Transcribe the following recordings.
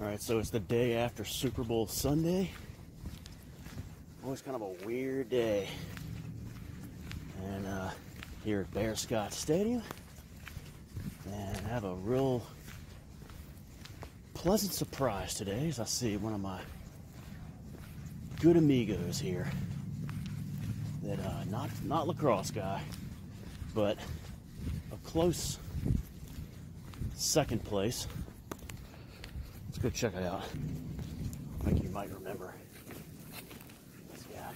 Alright, so it's the day after Super Bowl Sunday. Always kind of a weird day. And here at Bear Scott Stadium. And I have a real pleasant surprise today as I see one of my good amigos here. That not lacrosse guy, but a close second place. Let's go check it out. I think you might remember this guy.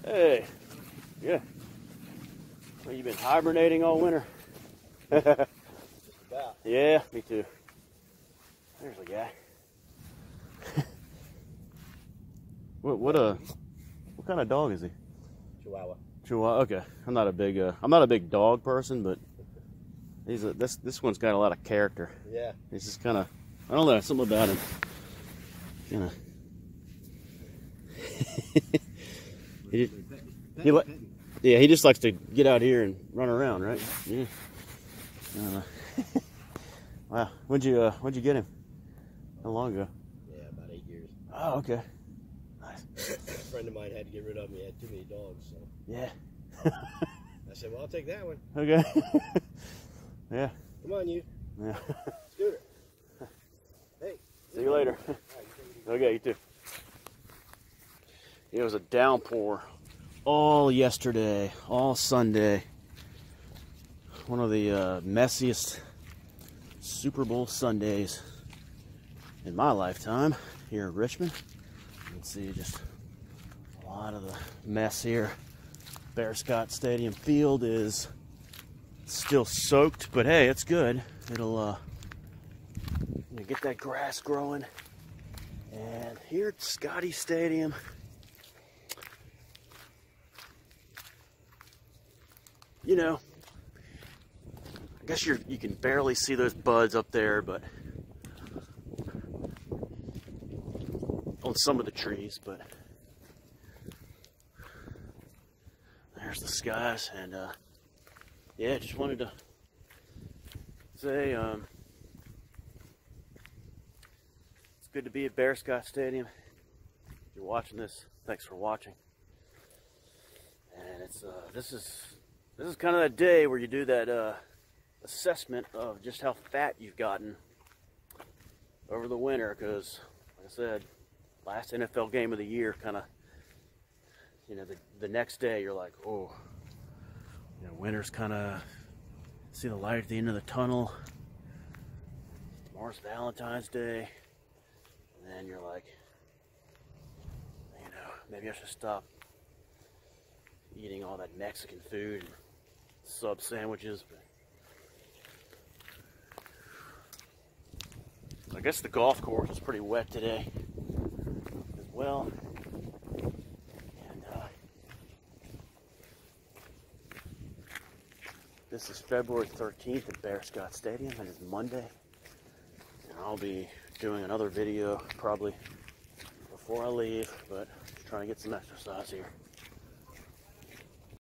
Hey, yeah. Well, you been hibernating all winter? Just about. Yeah, me too. There's the guy. What kind of dog is he? Chihuahua. Chihuahua. Okay, I'm not a big dog person, but this one's got a lot of character. Yeah. He's just kind of, I don't know, something about him. Kind of. Yeah, he just likes to get out here and run around, right? Yeah. Wow. When'd you get him? How long ago? Yeah, about 8 years. Oh, okay. Nice. A friend of mine had to get rid of him. He had too many dogs, so. Yeah. I said, well, I'll take that one. Okay. Yeah. Come on, you. Yeah. Scooter. Hey. See you later. Okay, you too. It was a downpour all yesterday, all Sunday. One of the messiest Super Bowl Sundays in my lifetime here in Richmond. You can see just a lot of the mess here. Bear Scott Stadium field is still soaked, but hey, it's good. It'll get that grass growing. And here at Scotty Stadium, you know, I guess you can barely see those buds up there, but on some of the trees, but there's the skies. And yeah, just wanted to say it's good to be at Bear Scott Stadium. If you're watching this, thanks for watching. And it's this is kind of that day where you do that assessment of just how fat you've gotten over the winter, because like I said, last NFL game of the year, kind of, you know, the next day you're like, oh, you know, winter's kind of, see the light at the end of the tunnel. Tomorrow's Valentine's Day, and then you're like, you know, maybe I should stop eating all that Mexican food and sub sandwiches. But I guess the golf course is pretty wet today as well. And this is February 13th at Bear Scott Stadium, and it's Monday. And I'll be doing another video probably before I leave, but just trying to get some exercise here.